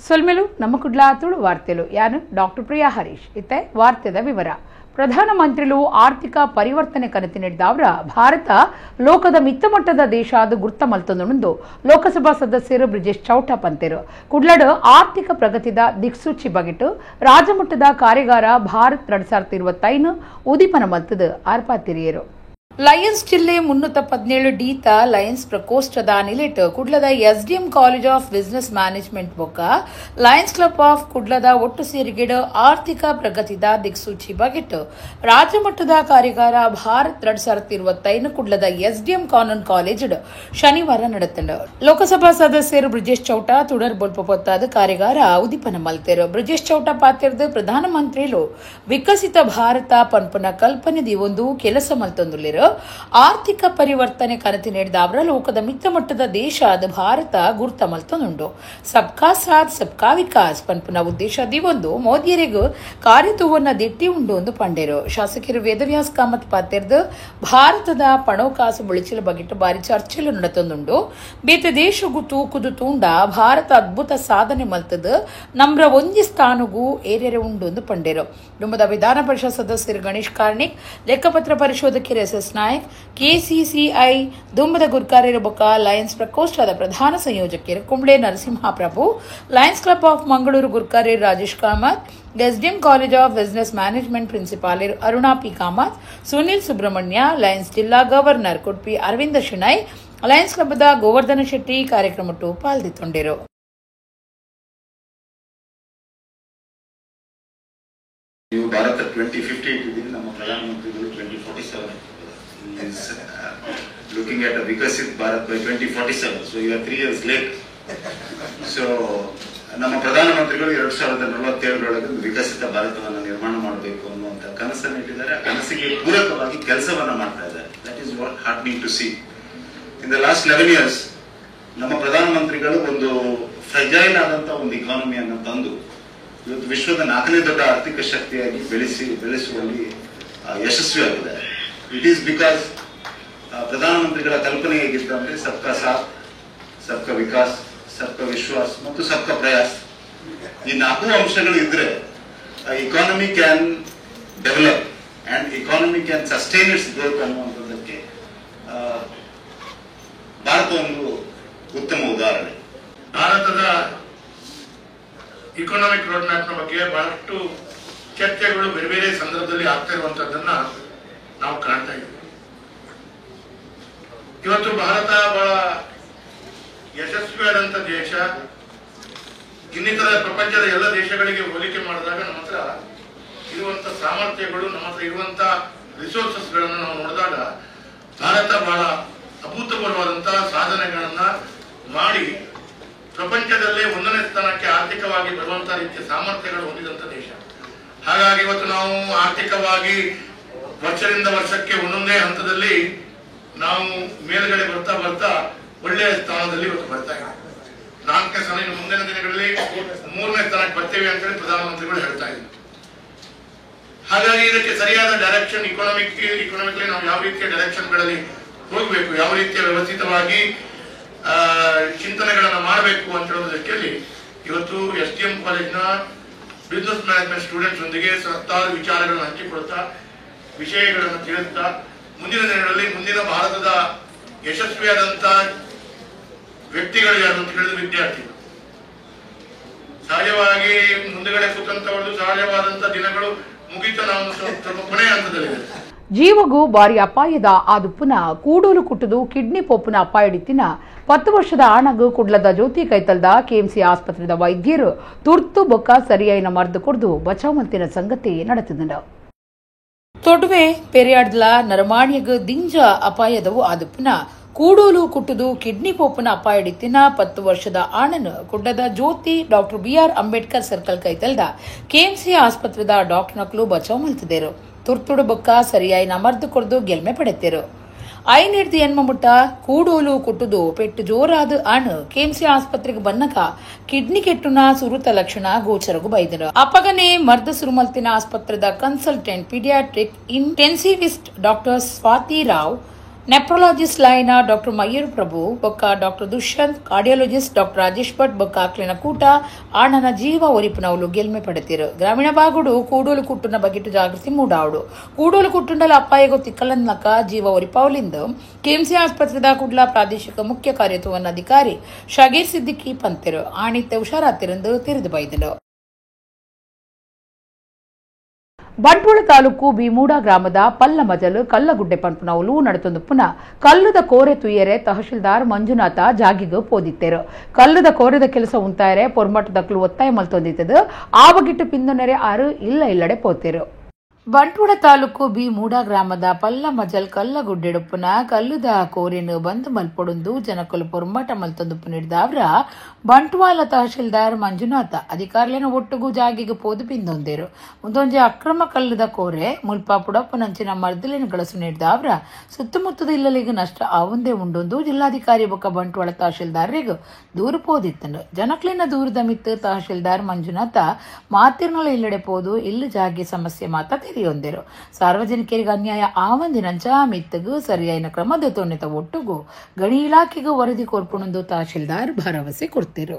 ಸೊಲ್ಮೆಲು ನಮ್ಮ ಕುಡ್ಲಾತುಳು ವಾರ್ತೆಲು ಯಾನು ಡಾಕ್ಟರ್ ಪ್ರಿಯಾ ಹರೀಶ್ ಇತ್ತೆ ವಾರ್ತೆದ ವಿವರ. ಪ್ರಧಾನಮಂತ್ರಿಗಳು ಆರ್ಥಿಕ ಪರಿವರ್ತನೆ ಕನತಿ ನೀಡಿದವರ ಭಾರತ ಲೋಕದ ಮಿತ್ತಮಟ್ಟದ ದೇಶ ಅದು ಗುರ್ತ ಮಲ್ತೊಂದು ಲೋಕಸಭಾ ಸದಸ್ಯರು ಬ್ರಿಜೇಶ್ ಚೌಟ ಪಂತೆರು ಕುಡ್ಲಡ್ ಆರ್ಥಿಕ ಪ್ರಗತಿದ ದಿಕ್ಸೂಚಿ ಬಗೆಟ್ ರಾಜ್ಯಮಟ್ಟದ ಕಾರ್ಯಾಗಾರ ಭಾರತ್ 2025 ಉದೀಪನ ಮಲ್ತದ ಆರ್ಪಾತಿರಿಯರು. ಲಯನ್ಸ್ ಜಿಲ್ಲೆ 317 ಡೀತ ಲಯನ್ಸ್ ಪ್ರಕೋಷ್ಠದ ನಿಲೆಟ್ ಕುಡ್ಲದ SDM college of business management ಬೊಕ್ಕ ಲಯನ್ಸ್ ಕ್ಲಬ್ ಆಫ್ ಕುಡ್ಲದ ಒಟ್ಟು ಸೇರಿಗೆಡ್ ಆರ್ಥಿಕ ಪ್ರಗತಿದ ದಿಕ್ಸೂಚಿ ಬಗೆಟ್ ರಾಜ್ಯ ಮಟ್ಟದ ಕಾರ್ಯಾಗಾರ ಭಾರತ್ 2025 ಕುಡ್ಲದ ಎಸ್ಡಿಎಂ ಕಾನೂನ್ ಕಾಲೇಜ್ ಶನಿವಾರ ನಡೆತಂಡ. ಲೋಕಸಭಾ ಸದಸ್ಯರು ಬ್ರಿಜೇಶ್ ಚೌಟ ತುಡರ್ ಬೊಲ್ಪೊತ್ತಾದ ಕಾರ್ಯಾಗಾರ ಉದೀಪನ ಮಲ್ತೆರು. ಬ್ರಿಜೇಶ್ ಚೌಟ ಪಾತಿರ್ದು ಪ್ರಧಾನಮಂತ್ರಿಗಳು ವಿಕಸಿತ ಭಾರತ ಪನ್ಪನ ಕಲ್ಪನೆದಿ ಒಂದು ಕೆಲಸ ಮಲ್ತೊಂದುಲ್ಲೇರು. ಆರ್ಥಿಕ ಪರಿವರ್ತನೆ ಕನತಿ ನೀಡಿದ ಅವರ ಲೋಕದ ಮಿತ್ತಮಟ್ಟದ ದೇಶ ಅದು ಭಾರತ ಗುರ್ತ ಮಲ್ತೊಂದುಂಡು. ಸಬ್ಕಾ ಸಾಥ್ ಸಬ್ಕಾ ವಿಕಾಸ್ ಪನ್ಪುನ ಉದ್ದೇಶದಿ ಒಂದು ಮೋದಿಯರಿಗೂ ಕಾರ್ಯತೂವನ್ನ ದಿಟ್ಟಿ ಉಂಡು ಎಂದು ಪಂಡೇರು. ಶಾಸಕರು ವೇದವ್ಯಾಸ್ ಕಾಮತ್ ಪಾತಿರ್ದು ಭಾರತದ ಪಣೋಕಾಸು ಬಳಿಚಲ ಬಗೆಟ್ ಬಾರಿ ಚರ್ಚೆಲು ನಡೆತೊಂದುಂಡು. ಬೇತೆ ದೇಶಗೂ ತೂಕುದು ತೂಂಡ ಭಾರತ ಅದ್ಭುತ ಸಾಧನೆ ಮಲ್ತದ ನಮ್ರ ಒಂಜಿ ಸ್ಥಾನಗೂ ಏರ್ಯರೆ ಉಂಡು ಎಂದು ಪಂಡೇರು. ಡುಂಬದ ವಿಧಾನ ಪರಿಷತ್ ಸದಸ್ಯರು ಗಣೇಶ್ ಕಾರ್ಣಿಕ್, ಲೆಕ್ಕಪತ್ರ ಪರಿಶೋಧಕರು ಎಸ್ ನಾಯಕ್, ಕೆಸಿಸಿಐ ದುಂಬದ ಗುರ್ಕಾರ್ಯರ ಬೊಕ್ಕ ಲಯನ್ಸ್ ಪ್ರಕೋಷ್ಠದ ಪ್ರಧಾನ ಸಂಯೋಜಕರು Kumble Narasimha Prabhu, Lions club of Mangaluru ಗುರ್ಕಾರ್ಯರು Rajesh Kamath, SDM college of business management ಪ್ರಿನ್ಸಿಪಾಲರು ಅರುಣಾ ಪಿ ಕಾಮತ್, ಸುನಿಲ್ ಸುಬ್ರಹ್ಮಣ್ಯ, ಲಯನ್ಸ್ ಜಿಲ್ಲಾ ಗವರ್ನರ್ ಕುಡ್ಪಿ ಅರವಿಂದ ಶಿಣೈ, ಲಯನ್ಸ್ ಕ್ಲಬ್ದ ಗೋವರ್ಧನ ಶೆಟ್ಟಿ ಕಾರ್ಯಕ್ರಮಟ್ಟು ಪಾಲ್ಗೊಂಡಿರು. ಭಾರತ 2050 ನಮ್ಮ ಪ್ರಧಾನಮಂತ್ರಿಗಳು 2047 is looking at a Vikasit Bharat by 2047. So you are 3 years late. So ನಮ್ಮ ಪ್ರಧಾನಮಂತ್ರಿಗಳು 2047 ವಿಕಸಿತ ಭಾರತವನ್ನು ನಿರ್ಮಾಣ ಮಾಡಬೇಕು ಅನ್ನುವಂತ ಕನಸನ್ನು ಇಟ್ಟಿದ್ದಾರೆ. ಆ ಕನಸಿಗೆ ಪೂರಕವಾಗಿ ಕೆಲಸವನ್ನ ಮಾಡ್ತಾ ಇದ್ದಾರೆ. That is what heartening to see. In the last 11 years ನಮ್ಮ ಪ್ರಧಾನಮಂತ್ರಿಗಳು ಒಂದು ಫ್ರಜೈಲ್ ಆದಂತ ಒಂದು ಇಕಾನಮಿಯನ್ನು ತಂದು ಇವತ್ತು ವಿಶ್ವದ 4ನೇ ದೊಡ್ಡ ಆರ್ಥಿಕ ಶಕ್ತಿಯಾಗಿ ಬೆಳೆಸುವಲ್ಲಿ ಯಶಸ್ವಿಯಾಗಿದೆ. ಇಟ್ ಈಸ್ ಬಿಕಾಸ್ ಪ್ರಧಾನಮಂತ್ರಿಗಳ ಕಲ್ಪನೆ ಹೇಗಿತ್ತು ಅಂದ್ರೆ ಸಬ್ಕಾ ಸಾಥ್ ಸಬ್ಕಾ ವಿಕಾಸ್ ಸಬ್ಕಾ ವಿಶ್ವಾಸ್ ಮತ್ತು ಸಬ್ಕಾ ಪ್ರಯಾಸ್. ಈ 4 ಅಂಶಗಳು ಇದ್ರೆ economy can develop and economy can sustain its growth ಅನ್ನುವಂಥದ್ದಕ್ಕೆ ಭಾರತ ಒಂದು ಉತ್ತಮ ಉದಾಹರಣೆ. ಭಾರತದ ಇಕಾನಮಿಕ್ ರೋಡ್ ಮ್ಯಾಪ್ ನ ಬಗ್ಗೆ ಬಹಳಷ್ಟು ಚರ್ಚೆಗಳು ಬೇರೆ ಬೇರೆ ಸಂದರ್ಭದಲ್ಲಿ ಆಗ್ತಾ ಇರುವಂತದ್ದನ್ನ ನಾವು ಕಾಣ್ತಾ ಇದ್ದೀವಿ. ಇವತ್ತು ಭಾರತ ಬಹಳ ಯಶಸ್ವಿಯಾದಂತ ದೇಶ. ಇನ್ನಿತರ ಪ್ರಪಂಚದ ಎಲ್ಲ ದೇಶಗಳಿಗೆ ಹೋಲಿಕೆ ಮಾಡಿದಾಗ ನಮ್ಮ ಹತ್ರ ಇರುವಂತ ಸಾಮರ್ಥ್ಯಗಳು, ನಮ್ಮ ಹತ್ರ ಇರುವಂತ ರಿಸೋರ್ಸಸ್ ಗಳನ್ನು ನಾವು ನೋಡಿದಾಗ ಭಾರತ ಬಹಳ ಅಭೂತಪೂರ್ವವಾದಂತಹ ಸಾಧನೆಗಳನ್ನ ಮಾಡಿ ಪ್ರಪಂಚದಲ್ಲೇ 1ನೇ ಸ್ಥಾನಕ್ಕೆ ಆರ್ಥಿಕವಾಗಿ ಬರುವಂತಹ ರೀತಿಯ ಸಾಮರ್ಥ್ಯಗಳು ಹೊಂದಿದಂತ ದೇಶ. ಹಾಗಾಗಿ ಇವತ್ತು ನಾವು ಆರ್ಥಿಕವಾಗಿ ವರ್ಷದಿಂದ ವರ್ಷಕ್ಕೆ ಒಂದೊಂದೇ ಹಂತದಲ್ಲಿ ನಾವು ಮೇಲ್ಗಡೆ ಬರ್ತಾ ಬರ್ತಾ ಒಳ್ಳೆಯ ಸ್ಥಾನದಲ್ಲಿ ಇವತ್ತು ಬರ್ತಾ ಇದ್ದೀವಿ. 4ನೇ ಸ್ಥಾನ, ಇನ್ನು ಮುಂದಿನ ದಿನಗಳಲ್ಲಿ 3ನೇ ಸ್ಥಾನಕ್ಕೆ ಬರ್ತೇವೆ ಅಂತ ಹೇಳಿ ಪ್ರಧಾನಮಂತ್ರಿಗಳು ಹೇಳ್ತಾ ಇದ್ದಾರೆ. ಹಾಗಾಗಿ ಇದಕ್ಕೆ ಸರಿಯಾದ ಡೈರೆಕ್ಷನ್ ಇಕಾನಮಿಕ್ಲಿ ನಾವು ಯಾವ ರೀತಿಯ ಡೈರೆಕ್ಷನ್ ಗಳಲ್ಲಿ ಹೋಗಬೇಕು, ಯಾವ ರೀತಿಯ ವ್ಯವಸ್ಥಿತವಾಗಿ ಚಿಂತನೆಗಳನ್ನ ಮಾಡಬೇಕು ಅಂತ ಹೇಳೋ ದೃಷ್ಟಿಯಲ್ಲಿ ಇವತ್ತು ಎಸ್ಡಿಎಂ ಕಾಲೇಜ್ನ ಬಿಸಿನೆಸ್ ಮ್ಯಾನೇಜ್ಮೆಂಟ್ ಸ್ಟೂಡೆಂಟ್ಸ್ ಒಂದಿಗೆ 10 ವಿಚಾರಗಳನ್ನು ಹಂಚಿಕೊಳ್ತಾ, ವಿಷಯಗಳನ್ನು ತಿಳಿಸ್ತಾ, ಮುಂದಿನ ದಿನಗಳಲ್ಲಿ ಮುಂದಿನ ಭಾರತದ ಯಶಸ್ವಿಯಾದಂತ ವ್ಯಕ್ತಿಗಳು ಯಾರು ಅಂತ ಹೇಳಿದ ವಿದ್ಯಾರ್ಥಿಗಳು. ಸಹಜವಾಗಿ ಮುಂದುಗಡೆ ಕೂತಂತವರದು ಸಹಜವಾದಂತ ದಿನಗಳು ಮುಗಿತ ನಾವು ಸ್ವಲ್ಪ ಕೊನೆಯ ಹಂತದಲ್ಲಿದೆ. ಜೀವಗೂ ಬಾರಿ ಅಪಾಯದ ಆದುಪ್ಪುನ ಕೂಡೂಲು ಕುಟ್ಟುದು ಕಿಡ್ನಿ ಪೋಪುನ ಅಪಾಯಡಿತ್ತಿನ 10 ವರ್ಷದ ಆಣಗು ಕುಡ್ಲದ ಜ್ಯೋತಿ ಕೈತಲ್ದ ಕೆಎಂಸಿ ಆಸ್ಪತ್ರೆದ ವೈದ್ಯರು ತುರ್ತು ಬೊಕ್ಕ ಸರಿಯಾಯಿನ ಮರ್ದು ಕೊಡ್ದು ಬಚಾವ್ ಮಲ್ತಿನ ಸಂಗತಿ ನಡೆತಿದ್ದ. ತೊಡುವೆ ಪೆರಿಯಾಡ್ಲ ನರಮಾಣಿಯಗ ದಿಂಜ ಅಪಾಯದವು ಆದುಪ್ಪುನ ಕೂಡೂಲು ಕುಟ್ಟುದು ಕಿಡ್ನಿ ಪೋಪುನ ಅಪಾಯಡಿತ್ತಿನ 10 ವರ್ಷದ ಆಣನು ಕುಡ್ಡದ ಜ್ಯೋತಿ ಡಾಕ್ಟರ್ ಬಿಆರ್ ಅಂಬೇಡ್ಕರ್ ಸರ್ಕಲ್ ಕೈತಲ್ದ ಕೆಎಂಸಿ ಆಸ್ಪತ್ರೆದ ಡಾಕ್ಟರ್ ನಕಲು ಬಚಾವ್ ಮಲ್ತಿದ್ದೇರು. ತುರ್ತುಡು ಬೊಕ್ಕ ಸರಿಯಾಯಿನ ಮರ್ದು ಕೊಡ್ದು ಗೆಲ್ಮೆ ಪಡೆತ್ತೇರು. ಐನಿಡ್ದು ಎನ್ಮಮುಟ್ಟ ಕೂಡೂಲು ಕುಟ್ಟುದು ಪೆಟ್ಟು ಜೋರಾದ ಆಣು ಕೆಎಂಸಿ ಆಸ್ಪತ್ರೆಗೆ ಬನ್ನಕ ಕಿಡ್ನಿ ಕೆಟ್ಟುನ ಸುರುತ ಲಕ್ಷಣ ಗೋಚರಗು ಬೈದರು. ಅಪಗನೆ ಮರ್ದ ಸುರುಮಲ್ತಿನ ಆಸ್ಪತ್ರೆದ consultant pediatric intensivist doctor Swathi Rao nephrologist ಲೈನ ಡಾಕ್ಟರ್ ಮಯೂರ್ ಪ್ರಭು ಬೊಕ್ಕ doctor Dushyanth, cardiologist doctor Rajesh Bhat ಬೊಕ್ಕ ಆಕ್ಲಿನ ಕೂಟ ಆಣನ ಜೀವ ಒರಿಪಿನವಲು ಗೆಲ್ಮೆ ಪಡೆತಿರು. ಗ್ರಾಮೀಣ ಭಾಗಡು ಕೂಡೋಲು ಕುಟ್ಟುನ ಬಗೆಟು ಜಾಗೃತಿ ಮೂಡಾವಡು. ಕೂಡೋಲು ಕುಟ್ಟುಂಡಲ ಅಪ್ಪಾಯಿಗೋ ತಿಕ್ಕಲನ್ನಕ ಜೀವ ಒರಿಪಾವಲಿಂದು ಕೆಎಂಸಿ ಆಸ್ಪತ್ರೆದ ಕುಡ್ಲ ಪ್ರಾದೇಶಿಕ ಮುಖ್ಯ ಕಾರ್ಯತವನ್ನಾಧಿಕಾರಿ ಶಗೀರ್ ಸಿದ್ದಿಕಿ ಪಂತಿರು ಆಣಿತ್ತೆ ಹುಷಾರಾತಿರಂದು ತಿರಿದು ಬೈದರು. ಬಂಟ್ವಾಳ ತಾಲೂಕು ಬಿಮೂಡ ಗ್ರಾಮದ ಪಲ್ಲಮಜಲು ಕಲ್ಲಗುಡ್ಡೆ ಪಂಪನವಲು ನಡತೊಂದು ಪುನಃ ಕಲ್ಲುದ ಕೋರೆ ತುಯ್ಯರೆ ತಹಶೀಲ್ದಾರ್ ಮಂಜುನಾಥ ಜಾಗಿಗು ಪೋದಿತ್ತೇರು. ಕಲ್ಲುದ ಕೋರೆದ ಕೆಲಸ ಉಂತಾಯರೆ ಪೊರ್ಮಟ್ಟದಕ್ಕಲು ಒತ್ತಾಯ ಮಲ್ತೊಂದಿತ್ತದು ಆ ಬಗಿಟ್ಟು ಪಿಂದೊನೆರೆ ಆರು ಇಲ್ಲಡೆ ಪೋತೇರು. ಬಂಟ್ವಾಳ ತಾಲೂಕು ಬಿಮೂಡ ಗ್ರಾಮದ ಪಲ್ಲಮಜಲ್ ಕಲ್ಲಗುಡ್ಡೆಡುಪ್ಪುನ ಕಲ್ಲುದ ಕೋರೆನು ಬಂದ್ ಮಲ್ಪೊಡುಂದು ಜನಕಲು ಪೊರ್ಮಟ ಮಲ್ತೊಂದುಪ್ಪು ನೀಡಿದವ್ರ ಬಂಟ್ವಾಳ ತಹಶೀಲ್ದಾರ್ ಮಂಜುನಾಥ ಅಧಿಕಾರಿಗಳನ್ನು ಒಟ್ಟುಗೂ ಜಾಗಿಗೆ ಪೋದು ಪಿಂದೊಂದೇರು. ಮುಂದೊಂಜೆ ಅಕ್ರಮ ಕಲ್ಲುದ ಕೋರೆ ಮುಲ್ಪ ಪುಡಪ್ಪುನಂಚಿನ ಮರ್ದಲಿನ ಗಳಸು ನೀಡಿದವ್ರ ಸುತ್ತಮುತ್ತದ ಇಲ್ಲಲಿಗೆ ನಷ್ಟ ಆವಂದೇ ಉಂಡೊಂದು ಜಿಲ್ಲಾಧಿಕಾರಿ ಬೊಕ್ಕ ಬಂಟ್ವಾಳ ತಹಶೀಲ್ದಾರ್ರಿಗೂ ದೂರು ಪೋದಿತ್ತಂಡು. ಜನಕ್ಲಿನ ದೂರದ ಮಿತ್ತು ತಹಶೀಲ್ದಾರ್ ಮಂಜುನಾಥ ಮಾತಿರ್ನಲ ಇಲ್ಲಡೆ ಪೋದು ಇಲ್ಲು ಜಾಗಿ ಸಮಸ್ಯೆ ಮಾತ ತೆರೆಯೊಂದೇರು. ಸಾರ್ವಜನಿಕರಿಗೆ ಅನ್ಯಾಯ ಆವಂದಿನಂಚ ಮಿತ್ತಗೂ ಸರಿಯಾದ ಕ್ರಮದ ತೊನ್ನೆತ ಒಟ್ಟುಗೂ ಗಣಿ ಇಲಾಖೆಗೂ ವರದಿ ಕೊರ್ಪುಣಂದು ತಹಶೀಲ್ದಾರ್ ಭರವಸೆ ಕೊಡ್ತಿರು.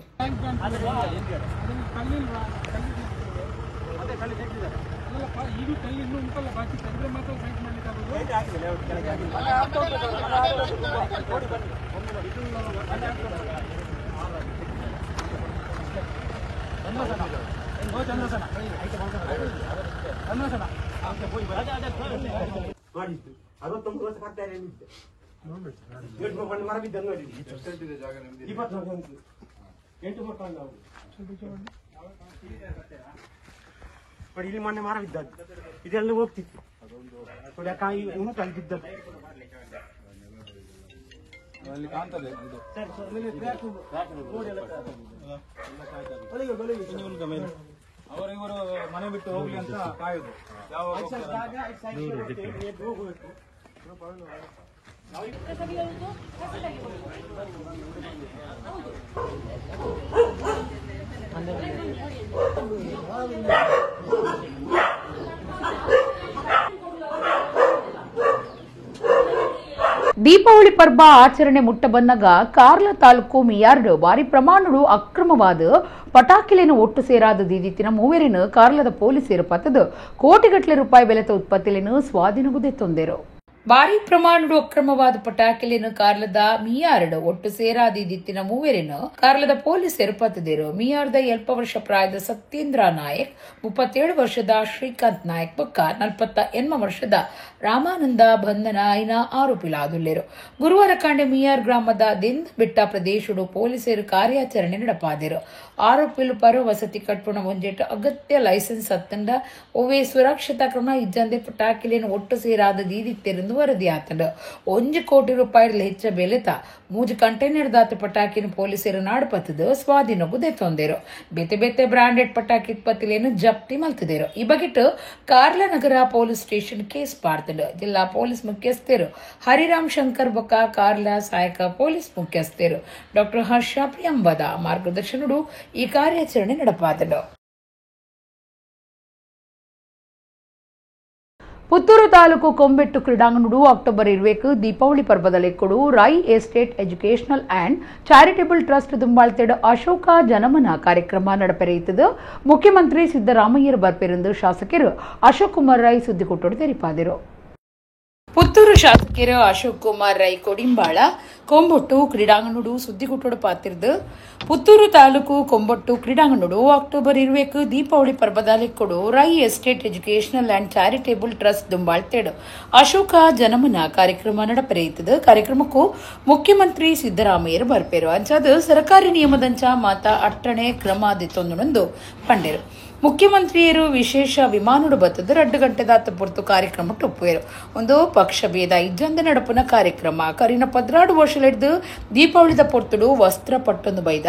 ಮಾಡಿದ್ದು 69 ವರ್ಷ ಕಟ್ತಾರೆ ಮರ ಬಿದ್ದ ನೋಡಿ 8 ಮಕ್ಕಳು ನಾವು ನೋಡಿ ಇಲ್ಲಿ ಮೊನ್ನೆ ಮರ ಬಿದ್ದದ್ದು ಇದೆಲ್ಲ ಹೋಗ್ತಿತ್ತು ನೋಡಿ ಕಾಯಿ ಉಂಟು ಅಲ್ಲಿ ಬಿದ್ದದ್ದು ಅಲ್ಲಿ ಕಾಣ್ತದೆ ಅವರಿವರು ಮನೆ ಬಿಟ್ಟು ಹೋಗ್ಲಿ ಅಂತ ಕಾಯುದು. ದೀಪಾವಳಿ ಪರ್ವ ಆಚರಣೆ ಮುಟ್ಟ ಬಂದಾಗ ಕಾರ್ಲ ತಾಲೂಕು ಮಿಯಾರ್ಡ್ ಭಾರಿ ಪ್ರಮಾಣಡು ಅಕ್ರಮವಾದ ಪಟಾಕಿಲೇನು ಒಟ್ಟು ಸೇರಾದ ದೀದಿತ್ತಿನ ಮೂವರಿನ ಕಾರ್ಲದ ಪೊಲೀಸರು ಪತ್ತದು ಕೋಟಿಗಟ್ಟಲೆ ರೂಪಾಯಿ ಬೆಲೆತ ಉತ್ಪತ್ತಿಲೇನು ಸ್ವಾಧೀನಗುದೆ ತೊಂದರು. ಭಾರಿ ಪ್ರಮಾಣದ ಅಕ್ರಮವಾದ ಪಟಾಕಿಲೇನು ಕಾರ್ಲದ ಮಿಯಾರ್ಡ್ ಒಟ್ಟು ಸೇರಾದಿದ್ದಿತ್ತಿನ ಮೂವರಿನ ಕಾರ್ಲದ ಪೊಲೀಸರು ಪತ್ತದಿರು. ಮಿಯಾರ್ದ 20 ವರ್ಷ ಪ್ರಾಯದ ಸತ್ಯೇಂದ್ರ ನಾಯಕ್, 37 ವರ್ಷದ ಶ್ರೀಕಾಂತ್ ನಾಯಕ್ ಬೊಕ್ಕ 48 ವರ್ಷದ ರಾಮಾನಂದ ಬಂಧನ ಐನ ಆರೋಪಿಲಾದುಲ್ಲೇರು. ಗುರುವಾರ ಕಾಂಡೆ ಮಿಯಾರ್ ಗ್ರಾಮದ ದಿಂದ ಬೆಟ್ಟ ಪ್ರದೇಶಡು ಪೊಲೀಸರು ಕಾರ್ಯಾಚರಣೆ ನಡೆಪಾದಿರು. ಆರೋಪಿಲು ಪರ ವಸತಿ ಕಟ್ಪುಣ ಒಂಜೆಟ್ ಅಗತ್ಯ ಲೈಸೆನ್ಸ್ ಹತ್ತಂಡ ಒವ್ವೇ ಸುರಕ್ಷತಾ ಕ್ರಮ ಇಜ್ಜಂದೆ ಪಟಾಕಿಲೇನು ಒಟ್ಟು ಸೇರಾದ ದೀದಿತ್ತೆರೆಂದು ವರದಿ ಆತಂಡು. 1 ಕೋಟಿ ರೂಪಾಯಿ ಹೆಚ್ಚ ಬೆಲೆತ 3 ಕಂಟೈನರ್ ದಾತ ಪಟಾಕಿನ ಪೊಲೀಸರು ನಾಡ್ಪತ್ತದು ಸ್ವಾಧೀನಗುದೆ ತೊಂದೇರು. ಬೇತೆ ಬೇತೆ ಬ್ರಾಂಡೆಡ್ ಪಟಾಕಿ ಇತ್ಪತ್ತಿಲೇನು ಜಪ್ತಿ ಮಲ್ತಿದೇರು. ಈ ಬಗೆಟ್ ಕಾರ್ಲ ನಗರ ಪೊಲೀಸ್ ಸ್ಟೇಷನ್ ಕೇಸ್ ಪಾಡ್ತಂಡು. ಜಿಲ್ಲಾ ಪೊಲೀಸ್ ಮುಖ್ಯಸ್ಥರು ಹರಿರಾಮ್ ಶಂಕರ್ ಬೊಕ್ಕ ಕಾರ್ಲ ಸಹಾಯಕ ಪೊಲೀಸ್ ಮುಖ್ಯಸ್ಥರು ಡಾಕ್ಟರ್ ಹರ್ಷ ಪ್ರಿಯಂಬದ ಮಾರ್ಗದರ್ಶನಡು ಈ ಕಾರ್ಯಾಚರಣೆ ನಡೆಪಾದಳು. ಪುತ್ತೂರು ತಾಲೂಕು ಕೊಂಬೆಟ್ಟು ಕ್ರೀಡಾಂಗಣಡು ಅಕ್ಟೋಬರ್ 20 ದೀಪಾವಳಿ ಪರ್ವದ ಲೆಕ್ಕಡು Rai estate educational and charitable trust ದುಂಬಾಳ್ತೆಡ್ ಅಶೋಕ ಜನಮನ ಕಾರ್ಯಕ್ರಮ ನಡೆಪೆರೆಯಿತದು. ಮುಖ್ಯಮಂತ್ರಿ ಸಿದ್ದರಾಮಯ್ಯರ ಬರ್ಪೆರೆಂದು ಶಾಸಕರು ಅಶೋಕ್ ಕುಮಾರ್ ರೈ ಸುದ್ದಿಗೋಷ್ಠಿ ತೆರಿಪಾದರು. ಪುತ್ತೂರು ಶಾಸಕರು ಅಶೋಕ್ ಕುಮಾರ್ ರೈ ಕೊಡಿಂಬಾಳ ಕೊಂಬೊಟ್ಟು ಕ್ರೀಡಾಂಗಣಡು ಸುದ್ದಿಗುಟ್ಟೋಡು ಪಾತಿರ್ದು. ಪುತ್ತೂರು ತಾಲೂಕು ಕೊಂಬೊಟ್ಟು ಕ್ರೀಡಾಂಗಣಡು ಅಕ್ಟೋಬರ್ 20 ದೀಪಾವಳಿ ಪರ್ವದ ಲೆಕ್ಕಡು Rai estate educational and charitable trust ದುಂಬಾಳ್ತೆಡ್ ಅಶೋಕ ಜನಮನ ಕಾರ್ಯಕ್ರಮ ನಡೆಪೆರೆಯಿತದು. ಕಾರ್ಯಕ್ರಮಕ್ಕೂ ಮುಖ್ಯಮಂತ್ರಿ ಸಿದ್ದರಾಮಯ್ಯರು ಬರ್ಪೇರು. ಅಂಚಾದ ಸರ್ಕಾರಿ ನಿಯಮದಂಚ ಮಾತ ಅಟ್ಟಣೆ ಕ್ರಮ ಆದಿತ್ತೊಂದು ಪಂಡೇರು. ಮುಖ್ಯಮಂತ್ರಿಯರು ವಿಶೇಷ ವಿಮಾನಡು ಬತ್ತದ 2 ಗಂಟೆದಾತ ಪೊರ್ತು ಕಾರ್ಯಕ್ರಮ ಟೊಪ್ಪುವೆರು. ಒಂದು ಪಕ್ಷ ಭೇದ ಇಜ್ಜಂದ ನಡಪುನ ಕಾರ್ಯಕ್ರಮ ಕರಿನ 16 ವರ್ಷಲೆಡ್ದು ದೀಪಾವಳಿದ ಪೊರ್ತುಡು ವಸ್ತ್ರ ಪಟ್ಟೊಂದು ಬೈದ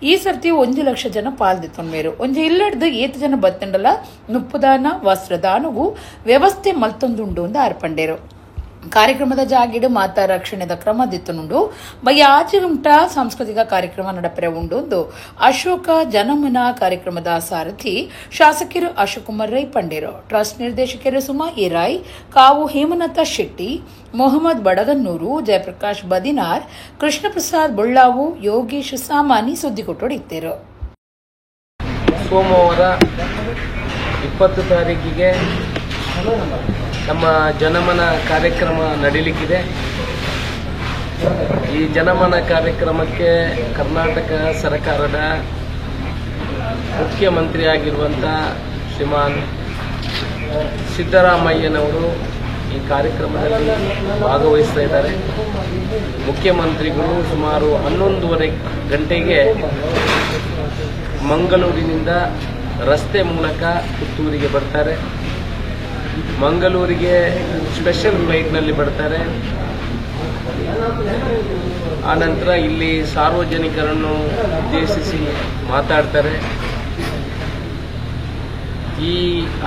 ಈ ಸರ್ತಿ 1 ಲಕ್ಷ ಜನ ಪಾಲ್ದಿತ್ತೊಂಡ್ವೇರು. ಒಂಜೆ ಇಲ್ಲಡ್ದು 7 ಜನ ಬತ್ತಂಡಲ ನುಪ್ಪುದಾನ ವಸ್ತ್ರದಾನಗೂ ವ್ಯವಸ್ಥೆ ಮಲ್ತೊಂದುಂಡು ಅಂತ ಆರ್ಪಂಡೇರು. ಕಾರ್ಯಕ್ರಮದ ಜಾಗಿಡು ಮಾತಾ ರಕ್ಷಣೆದ ಕ್ರಮದಿತ್ತುನುಂಡು ಬಯ್ಯ ಆಚೆಗುಂಟ ಸಾಂಸ್ಕೃತಿಕ ಕಾರ್ಯಕ್ರಮ ನಡಪೆರೆ ಉಂಡು ಅಶೋಕ ಜನಮನ ಕಾರ್ಯಕ್ರಮದ ಸಾರಥಿ ಶಾಸಕರು ಅಶೋಕ್ ಕುಮಾರ್ ರೈ ಪಂಡೇರು ಟ್ರಸ್ಟ್ ನಿರ್ದೇಶಕರು ಸುಮಾ ಇರಾಯ್ ಕಾವು ಹೇಮನಾಥ ಶೆಟ್ಟಿ ಮೊಹಮ್ಮದ್ ಬಡಗನ್ನೂರು ಜಯಪ್ರಕಾಶ್ ಬದಿನಾರ್ ಕೃಷ್ಣ ಪ್ರಸಾದ್ ಬುಳ್ಳಾವು ಯೋಗೇಶ್ ಸಾಮಾನಿ ಸುದ್ದಿಗೊಟ್ಟೊಡಿತ್ತೇರು. ಸೋಮವಾರ 20 ತಾರೀಕಿಗೆ ನಮ್ಮ ಜನಮನ ಕಾರ್ಯಕ್ರಮ ನಡೀಲಿಕ್ಕಿದೆ. ಈ ಜನಮನ ಕಾರ್ಯಕ್ರಮಕ್ಕೆ ಕರ್ನಾಟಕ ಸರ್ಕಾರದ ಮುಖ್ಯಮಂತ್ರಿಯಾಗಿರುವಂಥ ಶ್ರೀಮಾನ್ ಸಿದ್ದರಾಮಯ್ಯನವರು ಈ ಕಾರ್ಯಕ್ರಮದಲ್ಲಿ ಭಾಗವಹಿಸ್ತಾ ಇದ್ದಾರೆ. ಮುಖ್ಯಮಂತ್ರಿಗಳು ಸುಮಾರು 11:30 ಗಂಟೆಗೆ ಮಂಗಳೂರಿನಿಂದ ರಸ್ತೆ ಮೂಲಕ ಪುತ್ತೂರಿಗೆ ಬರ್ತಾರೆ. ಮಂಗಳೂರಿಗೆ ಸ್ಪೆಷಲ್ ಫ್ಲೈಟ್ನಲ್ಲಿ ಬರ್ತಾರೆ. ಆನಂತರ ಇಲ್ಲಿ ಸಾರ್ವಜನಿಕರನ್ನು ಉದ್ದೇಶಿಸಿ ಮಾತಾಡ್ತಾರೆ. ಈ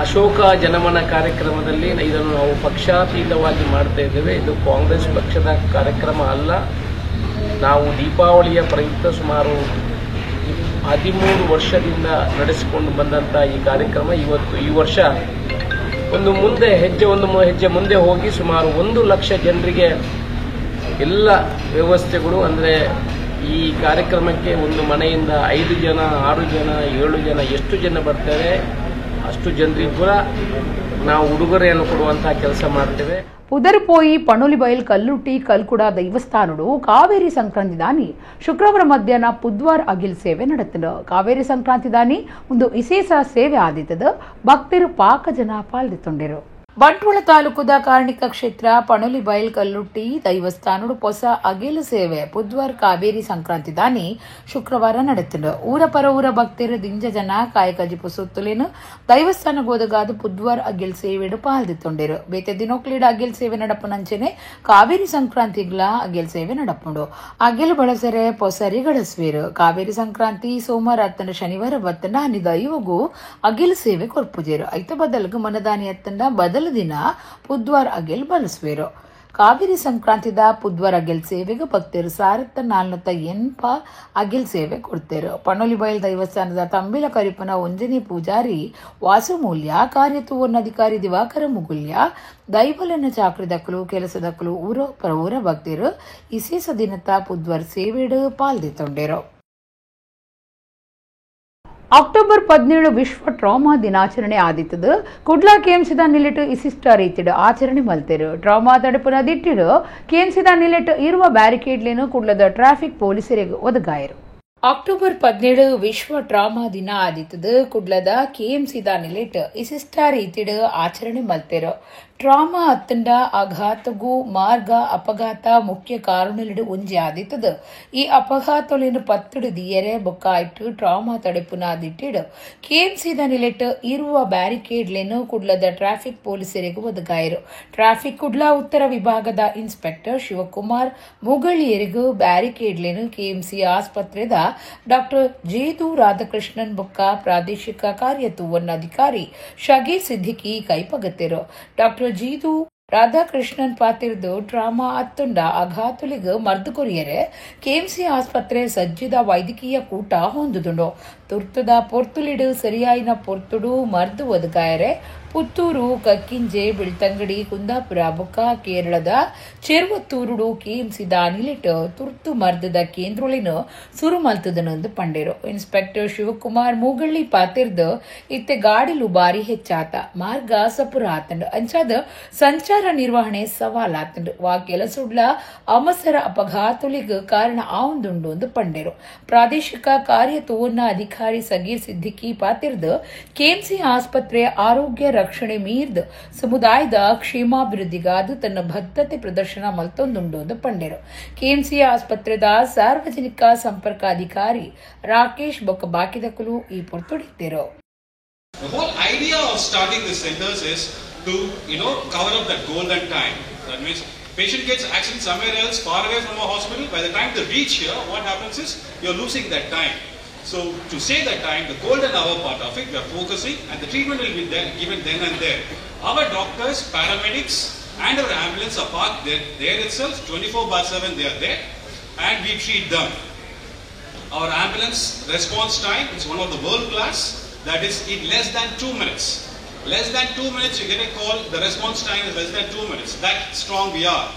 ಅಶೋಕ ಜನಮನ ಕಾರ್ಯಕ್ರಮದಲ್ಲಿ ಇದನ್ನು ನಾವು ಪಕ್ಷಾತೀತವಾಗಿ ಮಾಡ್ತಾ ಇದ್ದೇವೆ. ಇದು ಕಾಂಗ್ರೆಸ್ ಪಕ್ಷದ ಕಾರ್ಯಕ್ರಮ ಅಲ್ಲ. ನಾವು ದೀಪಾವಳಿಯ ಪ್ರಯುಕ್ತ ಸುಮಾರು 13 ವರ್ಷದಿಂದ ನಡೆಸಿಕೊಂಡು ಬಂದಂಥ ಈ ಕಾರ್ಯಕ್ರಮ ಈ ವರ್ಷ ಒಂದು ಹೆಜ್ಜೆ ಮುಂದೆ ಹೋಗಿ ಸುಮಾರು 1 ಲಕ್ಷ ಜನರಿಗೆ ಎಲ್ಲ ವ್ಯವಸ್ಥೆಗಳು, ಅಂದರೆ ಈ ಕಾರ್ಯಕ್ರಮಕ್ಕೆ ಒಂದು ಮನೆಯಿಂದ 5 ಜನ 6 ಜನ 7 ಜನ ಎಷ್ಟು ಜನ ಬರ್ತಾರೆ ಅಷ್ಟು ಜನರಿಗೂ ಕೂಡ ನಾವು ಉಡುಗೊರೆಯನ್ನು ಕೊಡುವಂತಹ ಕೆಲಸ ಮಾಡ್ತೇವೆ. ಪುದರ್ಪೋಯಿ ಪಣೋಲಿಬೈಲ್ ಕಲ್ಲುಟ್ಟಿ ಕಲ್ಕುಡ ದೈವಸ್ಥಾನಡು ಕಾವೇರಿ ಸಂಕ್ರಾಂತಿ ದಾನಿ ಶುಕ್ರವಾರ ಮಧ್ಯಾಹ್ನ ಪುದ್ವಾರ್ ಅಗಿಲ್ ಸೇವೆ ನಡೆತದ. ಕಾವೇರಿ ಸಂಕ್ರಾಂತಿ ದಾನಿ ಒಂದು ವಿಶೇಷ ಸೇವೆ ಆದಿತ್ತದ. ಭಕ್ತರು ಪಾಕ ಜನ ಪಾಲ್ಗೊಂಡಿರು. ಬಂಟ್ವಾಳ ತಾಲೂಕುದ ಕಾರ್ಣಿಕ ಕ್ಷೇತ್ರ ಪಣೋಲಿಬೈಲ್ ಕಲ್ಲುಟ್ಟಿ ದೈವಸ್ಥಾನಡು ಹೊಸ ಅಗಿಲು ಸೇವೆ ಪುದ್ವಾರ್ ಕಾವೇರಿ ಸಂಕ್ರಾಂತಿ ದಾನಿ ಶುಕ್ರವಾರ ನಡೆತದ. ಊರ ಪರ ಊರ ಭಕ್ತರು ದಿಂಜ ಜನ ಕಾಯಕಜಿಪು ಸುತ್ತಲೇನು ದೈವಸ್ಥಾನಕ್ಕೆ ಹೋದಗಾದ ಪುದ್ವಾರ್ ಅಗಿಲ್ ಸೇವೆಡು ಪಾಲ್ಗೊಂಡಿರು. ಬೇತೆ ದಿನೋಕ್ಲೀಡ ಅಗಿಲ್ ಸೇವೆ ನಡಪನಂಚನೆ ಕಾವೇರಿ ಸಂಕ್ರಾಂತಿಗ್ಲ ಅಗಿಲ್ ಸೇವೆ ನಡಪುಂಡು. ಅಗಿಲು ಬಳಸರೆ ಪೊಸರಿ ಗಡಸ್ವೇರು. ಕಾವೇರಿ ಸಂಕ್ರಾಂತಿ ಸೋಮವಾರ ಅತ್ತಂಡ ಶನಿವಾರ ಬತ್ತಂಡ ಹನಿ ದೈವಗೂ ಅಗಿಲು ಸೇವೆ ಕೊರ್ಪುಜೇರು. ಐತ ಬದಲ್ಗ ಮನದಾನಿ ಅತ್ತಂಡ ಬದಲ ದಿನ ಪುದ್ವಾರ್ ಅಗಿಲ್ ಬಳಸುವೇರು. ಕಾವೇರಿ ಸಂಕ್ರಾಂತಿದ ಪುದ್ವಾರ್ ಅಗಿಲ್ ಸೇವೆಗೆ ಭಕ್ತರು 1408 ಅಗಿಲ್ ಸೇವೆ ಕೊಡ್ತೇರು. ಪಣೋಲಿಬೈಲ್ ದೈವಸ್ಥಾನದ ತಂಬಿಲ ಕರಿಪನ ಒಂಜನಿ ಪೂಜಾರಿ ವಾಸುಮೂಲ್ಯ ಕಾರ್ಯತುವರ್ಣ ಅಧಿಕಾರಿ ದಿವಾಕರ ಮುಗುಲ್ಯ ದೈವಲನ್ನ ಚಾಕ್ರಿದಕ್ಕಲು ಕೆಲಸದಕ್ಕಲು ಊರ ಪರ ಊರ ಭಕ್ತರು ವಿಶೇಷ ದಿನದ ಪುದ್ವಾರ್ ಸೇವೆಡು ಪಾಲ್ಗೊಂಡಿರು. ಅಕ್ಟೋಬರ್ 17 ವಿಶ್ವ ಟ್ರಾಮಾ ದಿನಾಚರಣೆ ಆದಿತ್ತದು. ಕುಡ್ಲ ಕೆಎಂಸಿದ ನಿಲೆಟ್ ಇಸಿಷ್ಟ ರೀತಿಡು ಆಚರಣೆ ಮಲ್ತೇರು. ಟ್ರಾಮಾ ತಡುಪುನ ದಿಟ್ಟಿಡು ಕೆಎಂಸಿದ ನಿಲೆಟ್ ಇರುವ ಬ್ಯಾರಿಕೇಡ್ಲೇನು ಕುಡ್ಲದ ಟ್ರಾಫಿಕ್ ಪೊಲೀಸರಿಗೆ ಒದಗಾಯರು. ಅಕ್ಟೋಬರ್ 17 ವಿಶ್ವ ಟ್ರಾಮಾ ದಿನ ಆದಿತ್ತದು. ಕುಡ್ಲದ ಕೆಎಂಸಿದ ನಿಲೆಟ್ ಇಸಿಷ್ಟ ರೀತಿಡು ಆಚರಣೆ ಮಲ್ತೇರು. ಟ್ರಾಮಾ ಅತ್ತಂಡ ಆಘಾತಗೂ ಮಾರ್ಗ ಅಪಘಾತ ಮುಖ್ಯ ಕಾರಣಲಿಡು ಒಂಜಿ ಆದಿತ್ತದು. ಈ ಅಪಘಾತಲೇನು ಪತ್ತಡು ದಿಯರೆ ಬೊಕ್ಕಾಯ್ತು ಟ್ರಾಮಾ ತಡೆಪುನ ದಿಟ್ಟಿಡು ಕೆಎಂಸಿದ ನಿಲೆಟ್ ಇರುವ ಬ್ಯಾರಿಕೇಡ್ಲೇನು ಕುಡ್ಲದ ಟ್ರಾಫಿಕ್ ಪೊಲೀಸರಿಗೂ ಒದಗಾಯರು. ಟ್ರಾಫಿಕ್ ಕುಡ್ಲ ಉತ್ತರ ವಿಭಾಗದ ಇನ್ಸ್ಪೆಕ್ಟರ್ ಶಿವಕುಮಾರ್ ಮುಗಳಿಯರಿಗೂ ಬ್ಯಾರಿಕೇಡ್ಲೇನು ಕೆಎಂಸಿ ಆಸ್ಪತ್ರೆದ ಡಾಕ್ಟರ್ ಜೇದು ರಾಧಾಕೃಷ್ಣನ್ ಬೊಕ್ಕ ಪ್ರಾದೇಶಿಕ ಕಾರ್ಯತುವರ್ಣಾಧಿಕಾರಿ ಶಗೀರ್ ಸಿದ್ದಿಕಿ ಕೈಪಗತ್ತೇರು. ಡಾಕ್ಟರ್ ಜೀದು ರಾಧಾಕೃಷ್ಣನ್ ಪಾತಿರ್ದು ಟ್ರಾಮಾ ಅತ್ತುಂಡ ಆಘಾತುಲಿಗ ಮರ್ದು ಕೊರಿಯರೆ ಕೆಎಂಸಿ ಆಸ್ಪತ್ರೆ ಸಜ್ಜಿದ ವೈದ್ಯಕೀಯ ಕೂಟ ಹೊಂದುದುಂಡು. ತುರ್ತುದ ಪೊರ್ತುಲಿಡು ಸರಿಯಾಯಿನ ಪೊರ್ತುಡು ಮರ್ದು ಒದಗಾಯರೆ ಪುತ್ತೂರು ಕಕ್ಕಿಂಜೆ ಬೆಳ್ತಂಗಡಿ ಕುಂದಾಪುರ ಬೊಕ್ಕ ಕೇರಳದ ಚೆರುವತ್ತೂರುಡು ಕೆಎಂಸಿದ ನಿಲಿಟ್ ತುರ್ತು ಮರ್ದದ ಕೇಂದ್ರೊಳಿನ ಸುರು ಮಲ್ತದನೊಂದು ಪಂಡೇರು. ಇನ್ಸ್ಪೆಕ್ಟರ್ ಶಿವಕುಮಾರ್ ಮೂಗಳ್ಳಿ ಪಾತಿರ್ದು ಇತ್ತೆ ಗಾಡಿಲು ಬಾರಿ ಹೆಚ್ಚಾತ ಮಾರ್ಗ ಸಪುರ ಆತಂಡು ಅಂಚಾದ ಸಂಚಾರ ನಿರ್ವಹಣೆ ಸವಾಲಾತಂಡು ವಾ ಕೆಲಸುಡ್ಲ ಅಮಸರ ಅಪಘಾತುಲಿಗ ಕಾರಣ ಆವೊಂದುಂಡು ಒಂದು ಪಂಡೇರು. ಪ್ರಾದೇಶಿಕ ಕಾರ್ಯತುವರ್ಣ ಅಧಿಕಾರಿ ಸಗೀರ್ ಸಿದ್ದಿಕಿ ಪಾತಿರ್ದು ಕೆಎಂಸಿ ಆಸ್ಪತ್ರೆ ಆರೋಗ್ಯ ರಕ್ಷಣೆ ಮೀರ್ದು ಸಮುದಾಯದ ಕ್ಷೇಮಾಭಿವೃದ್ಧಿಗಾದು ತನ್ನ ಬದ್ಧತೆ ಪ್ರದರ್ಶನ ಮಲ್ತೊಂದುಂಡು ಎಂದು ಪಂಡೇರು. ಕೆಎಂಸಿ ಆಸ್ಪತ್ರೆದ ಸಾರ್ವಜನಿಕ ಸಂಪರ್ಕಾಧಿಕಾರಿ ರಾಕೇಶ್ ಬೊಕ್ಕ ಬಾಕಿದಕಲು ಈ ಪೊರ್ತೊಡಿತ್ತೇರು. The whole idea of starting the centers is to, cover up that golden time. That means patient gets accident somewhere else, far away from a hospital. By the time they reach here, what happens is you're losing that time. So to save that time, the golden hour part of it, we are focusing, and the treatment will be given then and there. Our doctors, paramedics, and our ambulance are parked there itself, 24/7 they are there, and we treat them. Our ambulance response time is one of the world class, that is in less than 2 minutes. Less than 2 minutes you get a call, the response time is less than 2 minutes. That strong we are.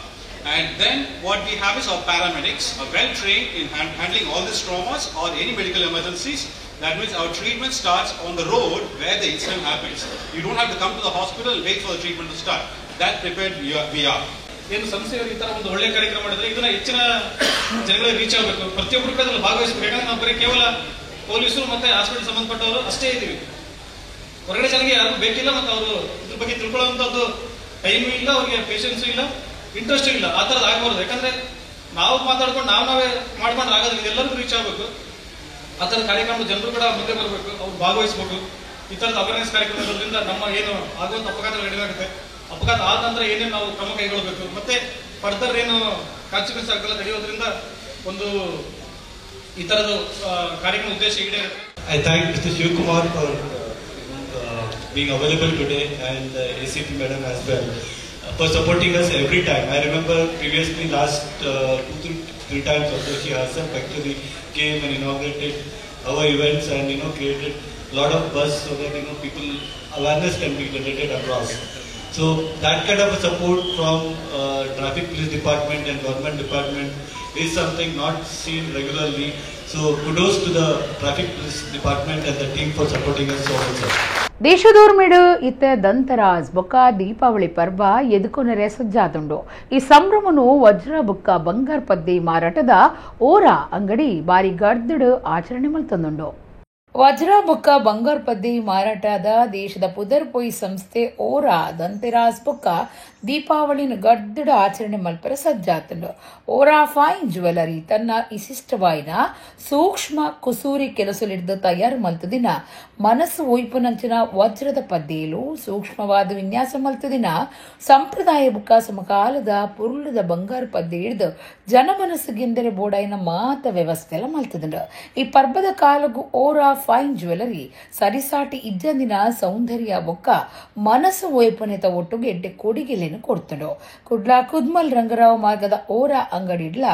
And then what we have is our paramedics are well trained in handling all these traumas or any medical emergencies. That means our treatment starts on the road where the incident happens. You don't have to come to the hospital and wait for the treatment to start. That prepared we are. ಏನು ಸಂಸ್ಥೆಯವರು ಈ ತರ ಒಂದು ಒಳ್ಳೆ ಕಾರ್ಯಕ್ರಮ ಮಾಡಿದ್ರೆ ಇದನ್ನ ಹೆಚ್ಚಿನ ಜನಗಳಿಗೆ ರೀಚ್ ಆಗಬೇಕು, ಪ್ರತಿಯೊಬ್ಬರು ಕೂಡ ಅದರಲ್ಲಿ ಭಾಗವಹಿಸಬೇಕು. ಯಾಕಂದ್ರೆ ನಾವು ಬರೀ ಕೇವಲ ಪೊಲೀಸರು ಮತ್ತೆ ಹಾಸ್ಪಿಟಲ್ ಸಂಬಂಧಪಟ್ಟವರು ಅಷ್ಟೇ ಇದ್ದೀವಿ, ಹೊರಗಡೆ ಜನರಿಗೆ ಯಾರು ಬೇಕಿಲ್ಲ, ಮತ್ತು ಅವರು ಇದ್ರ ಬಗ್ಗೆ ತಿಳ್ಕೊಳ್ಳುವಂಥದ್ದು ಟೈಮು ಇಲ್ಲ, ಅವ್ರಿಗೆ ಪೇಷನ್ಸು ಇಲ್ಲ, ಇಂಟ್ರೆಸ್ಟು ಇಲ್ಲ. ಆ ಥರದ್ದು ಆಗಬಾರ್ದು. ಯಾಕಂದ್ರೆ ನಾವು ಮಾತಾಡ್ಕೊಂಡು ನಾವೇ ಮಾಡ್ಕೊಂಡು ಆಗೋದಿಲ್ಲ, ಎಲ್ಲರಿಗೂ ರೀಚ್ ಆಗಬೇಕು. ಆ ಥರದ ಕಾರ್ಯಕ್ರಮ ಜನರು ಕೂಡ ಮುಂದೆ ಬರಬೇಕು, ಅವ್ರು ಭಾಗವಹಿಸಬೇಕು. ಈ ಥರದ ಅವೇರ್ನೆಸ್ ಕಾರ್ಯಕ್ರಮದಿಂದ ನಮ್ಮ ಏನು ಆಗುವಂಥ ಅಪಘಾತಗಳು ಕಡಿಮೆ ಆಗುತ್ತೆ. ಅಪಘಾತ ಆದ ನಂತರ ಏನೇನು ನಾವು ಕ್ರಮ ಕೈಗೊಳ್ಳಬೇಕು, ಮತ್ತೆ ಫರ್ದರ್ ಏನು ಕಾನ್ಸಿಕ್ವೆನ್ಸ್ ಆಗಲ್ಲ ನಡೆಯೋದ್ರಿಂದ ಒಂದು ಈ ಥರದ ಕಾರ್ಯಕ್ರಮ ಉದ್ದೇಶ ಈಡೇರುತ್ತೆ. I thank Mr. Shivkumar for being available today, and ACP madam as well for supporting us every time. I remember previously last 2-3 times also she herself actually came and inaugurated our events and created a lot of buzz so that people awareness can be generated across. So that kind of a support from traffic police department and government department is something not seen regularly. So kudos to the traffic police department and the team for supporting us so much. ದೇಶದೋರ್ಮೆಡು ಇತ್ತೆ ದಂತರಾಜ್ ಬೊಕ್ಕ ದೀಪಾವಳಿ ಪರ್ವ ಎದುಕೊನರೆ ಸಜ್ಜಾದುಂಡು. ಈ ಸಂಭ್ರಮನು ವಜ್ರ ಬೊಕ್ಕ ಬಂಗಾರ ಪದ್ದಿ ಮಾರಾಟದ ಓರ ಅಂಗಡಿ ಬಾರಿ ಗಡ್ದಡು ಆಚರಣೆ ಮಲ್ತಂದುಂಡು. ವಜ್ರ ಬೊಕ್ಕ ಬಂಗಾರ ಪದ್ದಿ ಮಾರಾಟದ ದೇಶದ ಪುದರ್ಪೊಯ್ ಸಂಸ್ಥೆ ಓರ ದಂತೆರಾಸ್ ಬೊಕ್ಕ ದೀಪಾವಳಿನ ಗಡ್ದಡ ಆಚರಣೆ ಮಲ್ಪರ ಸಜ್ಜಾತುಂಡು. ಓರಾ ಫೈನ್ ಜ್ಯುವೆಲರಿ ತನ್ನ ವಿಶಿಷ್ಟವಾಯಿನ ಸೂಕ್ಷ್ಮ ಕುಸೂರಿ ಕೆಲಸಲಿಡ್ದು ತಯಾರು ಮಲ್ತದಿನ ಮನಸ್ಸು ಒಯ್ಪುನಂಚಿನ ವಜ್ರದ ಪದ್ದೇಲು ಸೂಕ್ಷ್ಮವಾದ ವಿನ್ಯಾಸ ಮಲ್ತದಿನ ಸಂಪ್ರದಾಯ ಬುಕ್ಕ ಸಮಕಾಲದ ಪುರುಳದ ಬಂಗಾರ ಪದ್ದೆ ಹಿಡಿದು ಜನಮನಸ್ಸಿಗೆಂದರೆ ಬೋಡಾಯಿನ ಮಾತ ವ್ಯವಸ್ಥೆಲ ಮಲ್ತದುಂಡು. ಈ ಪರ್ಬದ ಕಾಲಗೂ ಓರಾ ಫೈನ್ ಜ್ಯುವೆಲರಿ ಸರಿಸಾಟಿ ಇಜ್ಜಂದಿನ ಸೌಂದರ್ಯ ಬೊಕ್ಕ ಮನಸ್ಸು ಒಯ್ಪುನೆತ ಒಟ್ಟುಗೆ ಎಡ್ಡೆ ಕೊಡಿಗೆಲೆ ಕೊಡ್ತಡು. ಕುಡ್ಲ ಕುದ್ಮಲ್ ರಂಗರಾವ್ ಮಾರ್ಗದ ಓರ ಅಂಗಡಿಡ್ಲ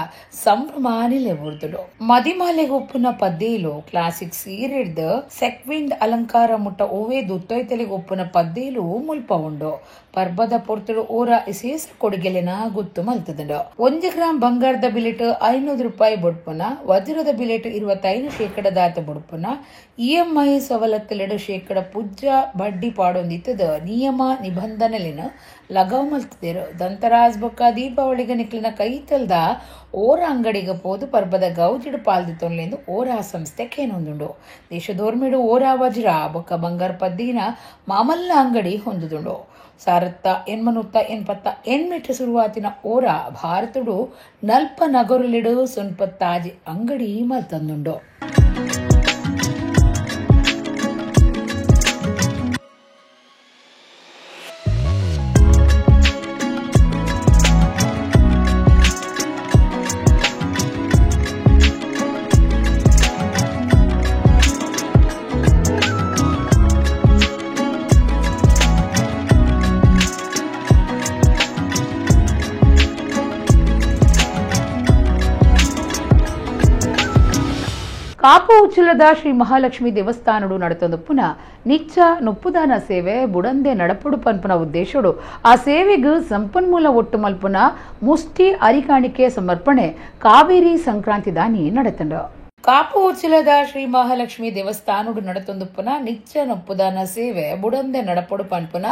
ಸಂಭ್ರಮಾನಿಲೆ ಬುರ್ದುಡು. ಮದಿಮಾಲೆಗೆ ಒಪ್ಪುನ ಪದ್ದೇಲು ಕ್ಲಾಸಿಕ್ ಸೀರೆಡ್ದ ಸೆಕ್ವಿಂಡ್ ಅಲಂಕಾರ ಮುಟ್ಟ ಓವೇ ದುತ್ತೊಯ್ತಲೆಗೆ ಒಪ್ಪುನ ಪದ್ದೇಲು ಮುಲ್ಪ ಉಂಡು. ಪರ್ಬದ ಪೊರ್ತಡು ಓರ ವಿಶೇಷ ಕೊಡುಗೆಲೆನ ಗುತ್ತು ಮಲ್ತದುಂಡು. 1 ಗ್ರಾಮ್ ಬಂಗಾರದ ಬಿಲೆಟ್ 500 ರೂಪಾಯಿ ಬೊಡ್ಪುನ, ವಜ್ರದ ಬಿಲೆಟ್ 25% ದಾತ ಬೊಡ್ಪುನ, EMI ಸವಲತ್ತುಲೆಡು ಶೇಕಡ ಪುಜ್ಜ ಬಡ್ಡಿ ಪಾಡೊಂದಿತ್ತದ ನಿಯಮ ನಿಬಂಧನೆಲಿನ ಲಗಾವ್ ಮಲ್ತಿದ್ದೇರು. ದಂತರಾಜ್ ಬೊಕ್ಕ ದೀಪಾವಳಿಗೆ ನಿಕ್ಲಿನ ಕೈತಲ್ದ ಓರ ಅಂಗಡಿಗೆ ಪೋದು ಪರ್ಬದ ಗೌಜಿಡು ಪಾಲ್ದಿತ್ತೊಂದು ಓರಾ ಸಂಸ್ಥೆ ಕೇನೊಂದುಂಡು. ದೇಶದೋರ್ಮಿಡು ಓರಾ ವಜ್ರ ಬೊಕ್ಕ ಬಂಗಾರ ಪದ್ದಿನ ಮಾಮಲ್ಲ ಅಂಗಡಿ ಹೊಂದುದುಂಡು. ಸಾರತ್ತ ಎನ್ಮನುತ್ತ ಎನ್ಪತ್ತ ಎನ್ಮೆಟ್ಟು ಶುರುವಾತಿನ ಓರ ಭಾರತಡು ನಲ್ಪ ನಗರುಲಿಡು ಸುನ್ಪತ್ತಾಜಿ ಅಂಗಡಿ ಮಲ್ತಂದುಂಡು. ಕಾಪು ಉಚ್ಚಲದ ಶ್ರೀ ಮಹಾಲಕ್ಷ್ಮಿ ದೇವಸ್ಥಾನಡು ನಡತೊಂದುಪ್ಪುನ ನಿಚ್ಚ ನುಪ್ಪುದಾನ ಸೇವೆ ಬುಡಂದೆ ನಡಪುಡು ಪನ್ಪುನ ಉದ್ದೇಶಡು ಆ ಸೇವೆಗೂ ಸಂಪನ್ಮೂಲ ಒಟ್ಟು ಮಲ್ಪುನ ಮುಷ್ಟಿ ಅರಿಕಾಣಿಕೆ ಸಮರ್ಪಣೆ ಕಾವೇರಿ ಸಂಕ್ರಾಂತಿ ದಾನಿ ನಡೆತಂಡು. ಕಾಪು ಉಚ್ಚಲದ ಶ್ರೀ ಮಹಾಲಕ್ಷ್ಮಿ ದೇವಸ್ಥಾನಡು ನಡತೊಂದುಪ್ಪುನ ನಿಚ್ಚ ನೊಪ್ಪುದಾನ ಸೇವೆ ಬುಡಂದೆ ನಡಪೊಡು ಪನ್ಪುನ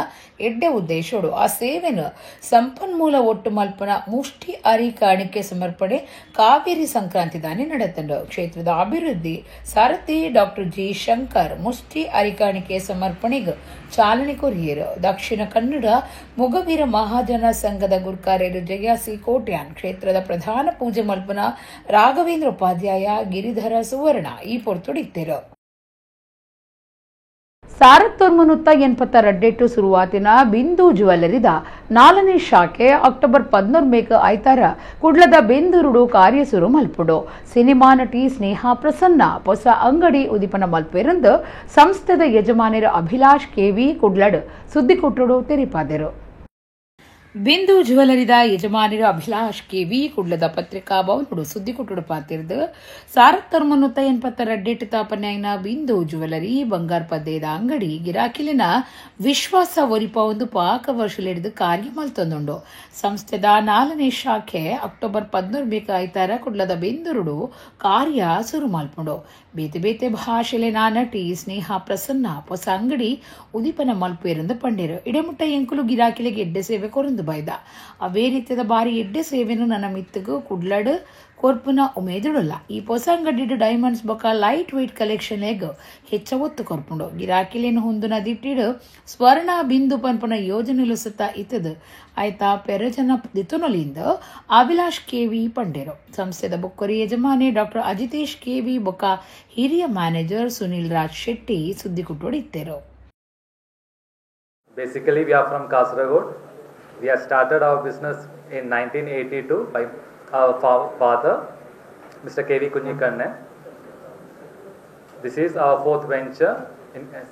ಎಡ್ಡೆ ಉದ್ದೇಶೋಡು ಆ ಸೇವೆನು ಸಂಪನ್ಮೂಲ ಒಟ್ಟು ಮಲ್ಪುನ ಮುಷ್ಟಿ ಅರಿ ಕಾಣಿಕೆ ಸಮರ್ಪಣೆ ಕಾವೇರಿ ಸಂಕ್ರಾಂತಿ ದಾನಿ ನಡೆತಂಡು. ಕ್ಷೇತ್ರದ ಅಭಿವೃದ್ಧಿ ಸಾರಥಿ ಡಾಕ್ಟರ್ ಜಿ ಶಂಕರ್ ಮುಷ್ಟಿ ಅರಿಕಾಣಿಕೆ ಸಮರ್ಪಣೆಗೆ ಚಾಲನೆ ಕೊರಿಯರು. ದಕ್ಷಿಣ ಕನ್ನಡ ಮೊಗವೀರ ಮಹಾಜನ ಸಂಘದ ಗುರ್ಕಾರ್ಯರು ಜಯಾಸಿ ಕೋಟ್ಯಾನ್ ಕ್ಷೇತ್ರದ ಪ್ರಧಾನ ಪೂಜೆ ಮಲ್ಪುನ ರಾಘವೇಂದ್ರ ಉಪಾಧ್ಯಾಯ ಗಿರಿಧರ ಸುವರ್ಣ ಈ ಪೊರ್ತುಡಿತ್ತೇರು. ಸಾರತ್ತೊರ್ಮನುತ್ತ 82 ಶುರುವಾತಿನ ಬಿಂದು ಜ್ಯುವೆಲ್ಲರಿದ 4ನೇ ಶಾಖೆ ಅಕ್ಟೋಬರ್ 14 ಐತಾರ ಕುಡ್ಲದ ಬೆಂದೂರುಡು ಕಾರ್ಯಸುರು ಮಲ್ಪುಡು. ಸಿನಿಮಾ ನಟಿ ಸ್ನೇಹಾ ಪ್ರಸನ್ನ ಹೊಸ ಅಂಗಡಿ ಉದಿಪನ ಮಲ್ಪೆರಂದು ಸಂಸ್ಥೆದ ಯಜಮಾನರ ಅಭಿಲಾಷ್ ಕೆವಿ ಕುಡ್ಲಡ್ ಸುದ್ದಿ ಕೊಟ್ಟರು ತೆರಿಪಾದರು. ಬಿಂದು ಜ್ಯುವೆಲರಿದ ಯಜಮಾನಿರು ಅಭಿಲಾಷ್ ಕೆವಿ ಕುಡ್ಲದ ಪತ್ರಿಕಾ ಭವನಡು ಸುದ್ದಿಕೊಟ್ಟುಡು ಪಾತಿರ್ದು ಸಾರತ್ತರ್ ಮುನ್ನೂತ್ತ ಎನ್ಪತ್ತರ ತಾಪನ್ಯಾಯಿನ ಬಿಂದು ಜ್ಯುವೆಲರಿ ಬಂಗಾರ ಪದ್ದೇದ ಅಂಗಡಿ ಗಿರಾಕಿಲಿನ ವಿಶ್ವಾಸ ಒರಿಪ ಒಂದು ಪಾಕ ವರ್ಷಲಿಡಿದು ಕಾರ್ಯ ಮಲ್ತೊಂದುಂಡು ಸಂಸ್ಥೆದ 4ನೇ ಶಾಖೆ ಅಕ್ಟೋಬರ್ 14 ಆಯ್ತಾರ ಕುಡ್ಲದ ಬಿಂದುರುಡು ಕಾರ್ಯ ಶುರು ಮಲ್ಪುಂಡು ಬೇತೆ ಬೇತೆ ಭಾಷೆಲೆನ ನಟಿ ಸ್ನೇಹ ಪ್ರಸನ್ನ ಹೊಸ ಅಂಗಡಿ ಉದೀಪನ ಮಲ್ಪೇರಂದು ಪಂಡಿರು ಇಡೆಮುಟ್ಟ ಎಂಕುಲು ಗಿರಾಕಿಲಿಗೆ ಎಡ್ಡೆ ಸೇವೆ ಕೊರಂದು ಬೈದ ಅವೇ ರೀತಿಯ ಬಾರಿ ಎಡ್ಡೆ ಸೇವೆನು ನನ್ನ ಮಿತ್ತಗು ಕುಡ್ಲಡ್ ಕೊರ್ಪುನ ಉಮೇದುಡಲ್ಲ ಈ ಹೊಸ ಅಂಗಡಿ ಡೈಮಂಡ್ಸ್ ಬೊಕ ಲೈಟ್ ವೆಯ್ಟ್ ಕಲೆಕ್ಷನ್ ಎಗ್ ಹೆಚ್ಚ ಒತ್ತು ಕೊರ್ಪುಂಡು ಗಿರಾಕಿಲೇನು ಹೊಂದುನ ದಿಟ್ಟಿಡು ಸ್ವರ್ಣ ಬಿಂದು ಪನ್ಪುನ ಯೋಜನೆಲು ಸುತ್ತ ಇತ್ತದು ಆಯ್ತಾ ಪೆರಜನ ದಿತುನಲಿಂದ ಅಭಿಲಾಷ್ ಕೆವಿ ಪಂಡೇರು ಸಂಸ್ಥೆದ ಬೊಕ್ಕರಿ ಯಜಮಾನಿ ಡಾಕ್ಟರ್ ಅಜಿತೇಶ್ ಕೆವಿ ಬೊಕ ಹಿರಿಯ ಮ್ಯಾನೇಜರ್ ಸುನಿಲ್ ರಾಜ್ ಶೆಟ್ಟಿ ಸುದ್ದಿ ಕುಟ್ಟೋಡಿತ್ತೇರು. Basically, we are from Kasaragod. We have started our business in 1982 by our father, Mr. K.V. Kunjikanne. This is our fourth venture,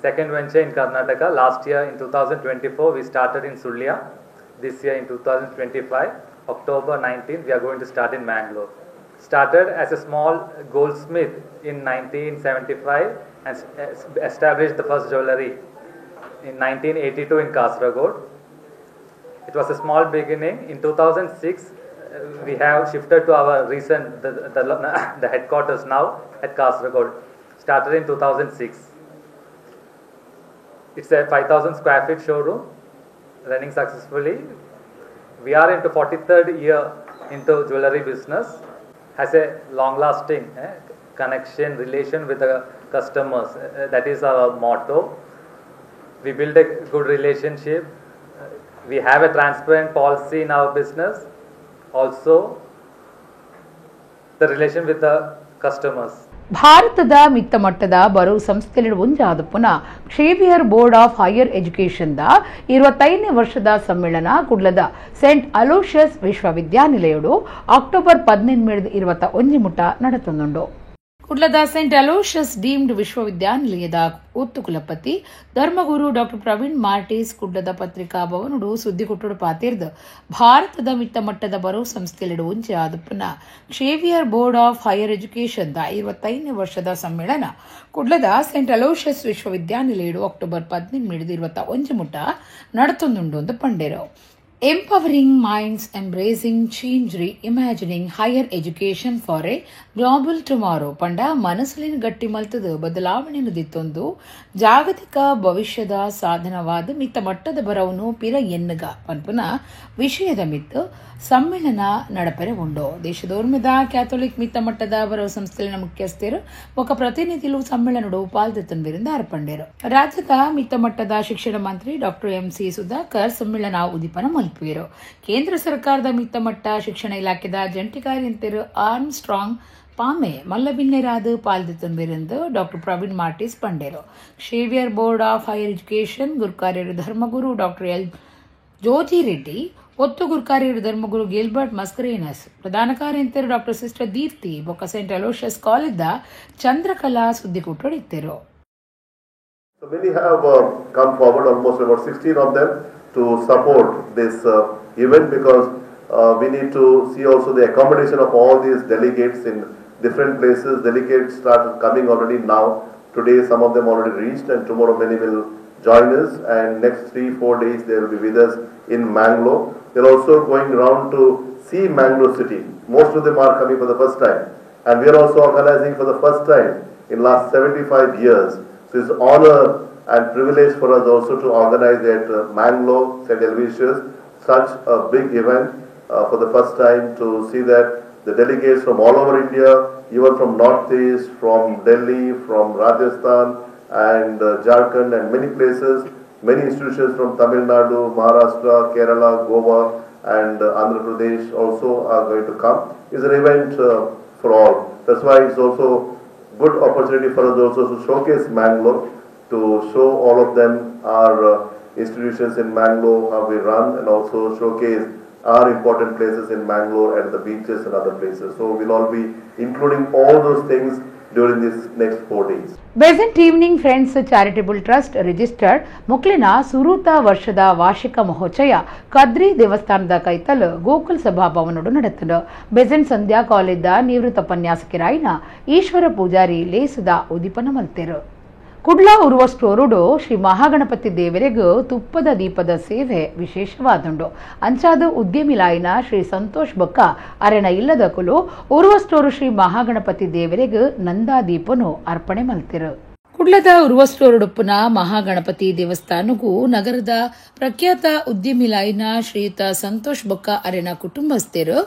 second venture in Karnataka. Last year in 2024, we started in Sullia. This year in 2025, October 19th, we are going to start in Mangalore. Started as a small goldsmith in 1975 and established the first jewellery in 1982 in Kasaragod. It was a small beginning. In 2006, we have shifted to our recent, the headquarters now at Kasaragod. Started in 2006. It's a 5,000 square feet showroom running successfully. We are into 43rd year into jewellery business. Has a long-lasting connection, relation with the customers. That is our motto. We build a good relationship. We have a transparent policy in our business. Also, the relation with the customers. ಭಾರತದ ಮಿತ್ತ ಮಟ್ಟದ ಬರೋ ಸಂಸ್ಥೆಗಳು ಒಂಜಾದ ಪುನಃ Xavier board of higher education ದ 25ನೇ ವರ್ಷದ ಸಮ್ಮೇಳನ ಕುಡ್ಲದ ಸೆಂಟ್ ಅಲೋಷಿಯಸ್ ವಿಶ್ವವಿದ್ಯಾನಿಲಯಡು ಅಕ್ಟೋಬರ್ 18-21 ಮುಟ ನಡೆತೊಂದುಂಡು. ಕುಡ್ಲದ ಸೆಂಟ್ ಅಲೋಷಿಯಸ್ ಡೀಮ್ಡ್ ವಿಶ್ವವಿದ್ಯಾನಿಲಯದ ಒತ್ತು ಕುಲಪತಿ ಧರ್ಮಗುರು ಡಾಕ್ಟರ್ ಪ್ರವೀಣ್ ಮಾರ್ಟಿಸ್ ಕುಡ್ಲದ ಪತ್ರಿಕಾ ಭವನಡು ಸುದ್ದಿ ಕೊಟ್ಟುಡು ಪಾತಿರ್ದು ಭಾರತದ ಮಿತ್ತ ಮಟ್ಟದ ಬರೋ ಸಂಸ್ಥೆಲೆಡು ಒಂಜೆ ಆದಪ್ಪನ Xavier board of higher education ದ 25ನೇ ವರ್ಷದ ಸಮ್ಮೇಳನ ಕುಡ್ಲದ ಸೆಂಟ್ ಅಲೋಷಿಯಸ್ ವಿಶ್ವವಿದ್ಯಾನಿಲಯಡು ಅಕ್ಟೋಬರ್ 18-21 ಮುಟ ನಡೆತೊಂದುಂಡು ಅಂತ ಪಂಡೇರು. Empowering minds, embracing change, reimagining higher education for a global tomorrow. ಪಂಡ ಮನಸ್ಸಲಿನ ಗಟ್ಟಿ ಮಲ್ತದ ಬದಲಾವಣೆಯನ್ನು ದಿತ್ತೊಂದು ಜಾಗತಿಕ ಭವಿಷ್ಯದ ಸಾಧನವಾದ ಮಿತ್ತ ಮಟ್ಟದ ಬರವನು ಪಿರ ಎನ್ನಗ ಪನ್ಪುನ ವಿಷಯದ ಮಿತ್ತು ಸಮ್ಮೇಳನ ನಡಪೆರೆ ಉಂಡು. ದೇಶದೋರ್ಮಿದ ಕ್ಯಾಥೋಲಿಕ್ ಮಿತ್ತ ಮಟ್ಟದ ಬರವ ಸಂಸ್ಥೆಯ ಮುಖ್ಯಸ್ಥರು ఒక ಪ್ರತಿನಿಧಿಲು ಸಮ್ಮೇಳನಡು ಪಾಲ್ದೆತ್ತಂದಿರಿಂದ ಅರ್ಪಂಡೇರು. ರಾಜ್ಯದ ಮಿತ್ತ ಮಟ್ಟದ ಶಿಕ್ಷಣ ಮಂತ್ರಿ ಡಾಕ್ಟರ್ ಎಂ.ಸಿ. ಸುಧಾಕರ್ ಸಮ್ಮೇಳನ ಉದೀಪನ ಮಲ್ಪಿರು. ಕೇಂದ್ರ ಸರ್ಕಾರದ ಮಿತ್ತ ಮಟ್ಟ ಶಿಕ್ಷಣ ಇಲಾಖೆದ ಜಂಟಿ ಕಾರ್ಯಂತರು ಆರ್ಮ್ ಸ್ಟ್ರಾಂಗ್ ಪಾಮೆ ಮಲ್ಲಬಿನ್ನೆರಾದು ಪಾಲ್ದೆತ್ತಂದಿರಿಂದ ಡಾಕ್ಟರ್ ಪ್ರವೀಣ್ ಮಾರ್ಟಿಸ್ ಪಂಡೇರು. Xavier board of higher education ಗುರುಕಾರ್ಯರು ಧರ್ಮಗುರು ಡಾಕ್ಟರ್ ಎಲ್ ಜೋಜಿ ರೆಡ್ಡಿ, ಒತ್ತು ಗುರುಕಾರ್ಯರು ಧರ್ಮಗುರು ಗಿಲ್ಬರ್ಟ್ ಮಸ್ಕರೇನಸ್, ಪ್ರಧಾನ ಕಾರ್ಯಂತರು ಡಾಕ್ಟರ್ ಸಿಸ್ಟರ್ ದೀಪ್ತಿ ಬೊಕ್ಕ ಸೆಂಟ್ ಅಲೋಷಿಯಸ್ ಕಾಲೇಜ್ದ ಚಂದ್ರಕಲಾ ಸುದ್ದಿಕೊಟ್ಟೊಡಿತ್ತರು. So many have come forward, almost about 16 of them, to support this event because we need to see also the accommodation of all these delegates in different places. Delegates start coming already now. Today some of them already reached and tomorrow many will join us, and next 3-4 days they will be with us in Mangalore. They are also going around to see Mangalore city. Most of them are coming for the first time, and we are also organizing for the first time in last 75 years. So it's honor and privilege for us also to organize at Mangalore, St. Aloysius, such a big event for the first time, to see that the delegates from all over India, even from Northeast, from Delhi, from Rajasthan and Jharkhand and many places, many institutions from Tamil Nadu, Maharashtra, Kerala, Goa and Andhra Pradesh also are going to come. It's an event for all. That's why it's also good opportunity for us also to showcase Mangalore, to show all of them our institutions in Mangalore, how we run, and also showcase our important places in Mangalore and the beaches and other places. So we'll all be including all those things during these next 4 days. Besant evening friends charitable trust registered ಮುಕ್ಲಿನ ಸುರೂತ ವರ್ಷದ ವಾರ್ಷಿಕ ಮಹೋತ್ಸವ ಕದ್ರಿ ದೇವಸ್ಥಾನದ ಕೈತಲ್ ಗೋಕುಲ್ ಸಭಾಭವನಡು ನಡೆತನು. Besant Sandhya college ನಿವೃತ್ತ ಉಪನ್ಯಾಸಕರಾಯಿನ ಈಶ್ವರ ಪೂಜಾರಿ ಲೇಸದ ಉದಿಪನ ಮಲ್ತೆರು. ಕುಡ್ಲಾ ಉರುವ ಸ್ಟೋರುಡು ಶ್ರೀ ಮಹಾಗಣಪತಿ ದೇವರಿಗೂ ತುಪ್ಪದ ದೀಪದ ಸೇವೆ ವಿಶೇಷವಾದುಂಡು. ಅಂಚಾದು ಉದ್ಯಮಿಲಾಯಿನ ಶ್ರೀ ಸಂತೋಷ್ ಬೊಕ್ಕ ಅರೆನ ಇಲ್ಲದಕ್ಕೂ ಉರುವ ಸ್ಟೋರು ಶ್ರೀ ಮಹಾಗಣಪತಿ ದೇವರಿಗೂ ನಂದಾ ದೀಪನು ಅರ್ಪಣೆ ಮಲ್ತಿರು. ಕುಡ್ಲದ ಉರುವ ಸ್ಟೋರುಡುಪ್ಪನ ಮಹಾಗಣಪತಿ ದೇವಸ್ಥಾನಗೂ ನಗರದ ಪ್ರಖ್ಯಾತ ಉದ್ಯಮಿಲಾಯಿನ ಶ್ರೀಯುತ ಸಂತೋಷ್ ಬೊಕ್ಕ ಅರೆನ ಕುಟುಂಬಸ್ಥರು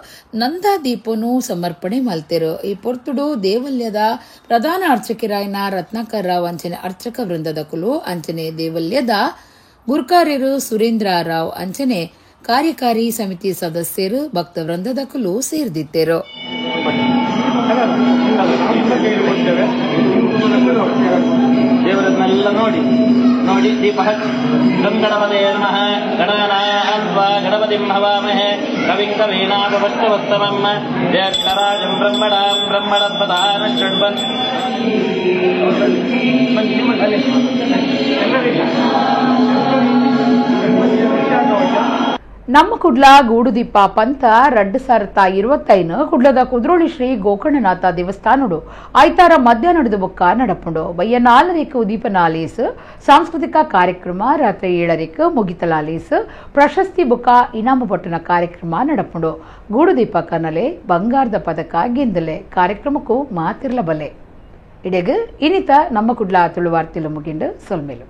ನಂದಾ ದೀಪನು ಸಮರ್ಪಣೆ ಮಲ್ತೆರು. ಈ ಪೊರ್ತುಡು ದೇವಲ್ಯದ ಪ್ರಧಾನ ಅರ್ಚಕರಾಯಿನ ರತ್ನಾಕರ್ ರಾವ್ ಅಂಚನೆ ಅರ್ಚಕ ವೃಂದದ ಕುಲು ಅಂಚನೆ ದೇವಲ್ಯದ ಗುರ್ಕಾರ್ಯರು ಸುರೇಂದ್ರ ರಾವ್ ಅಂಚನೆ ಕಾರ್ಯಕಾರಿ ಸಮಿತಿ ಸದಸ್ಯರು ಭಕ್ತ ವೃಂದದ ಕುಲು ಸೇರಿದಿದ್ದರು. ದೇವರನ್ನೆಲ್ಲ ನೋಡಿ ನೋಡಿ ದೀಪ ಗಂ ಗಣಪತೇ ನಮಃ ಗಣನಾನ್ವಾ ಗಣಪತಿಂ ಹವಾಮಹೇ ಕವಿಂ ಕವೀನಾಪವಷ್ಟವತ್ತಮಂ ಜ್ಯೇಷ್ಠರಾಜಂ ಬ್ರಹ್ಮಣಾಂ ಬ್ರಹ್ಮಣಸ್ಪದಾನ ಶೃಣ್ವನ್. ನಮ್ಮ ಕುಡ್ಲ ಗೂಡುದೀಪ ಪಂಥ 2025 ಕುಡ್ಲದ ಕುದ್ರೋಳಿ ಶ್ರೀ ಗೋಕರ್ಣನಾಥ ದೇವಸ್ಥಾನಡು ಐತಾರ ಮಧ್ಯಾಹ್ನದ ಬೊಕ್ಕ ನಡಪುಂಡು. ಬಯ್ಯ 4 ಉದೀಪನಾಲೇಸ್ ಸಾಂಸ್ಕೃತಿಕ ಕಾರ್ಯಕ್ರಮ ರಾತ್ರಿ 7 ಮುಗಿತಲಾಲೇಸ್ ಪ್ರಶಸ್ತಿ ಬೊಕ್ಕ ಇನಾಮ ಪಟ್ಟಣ ಕಾರ್ಯಕ್ರಮ ನಡಪುಂಡು. ಗೂಡುದೀಪ ಕನಲೆ ಬಂಗಾರದ ಪದಕ ಗೆಂದಲೆ ಕಾರ್ಯಕ್ರಮಕ್ಕೂ ಮಾತಿರ್ಲಬಲ್ಲೆ. ಇಡೆಗ್ ಇನಿತ ನಮ್ಮ ಕುಡ್ಲ ತುಳುವಾರ್ತಿಲು ಮುಗಿಂಡು ಸೊಲ್ಮೇಲು.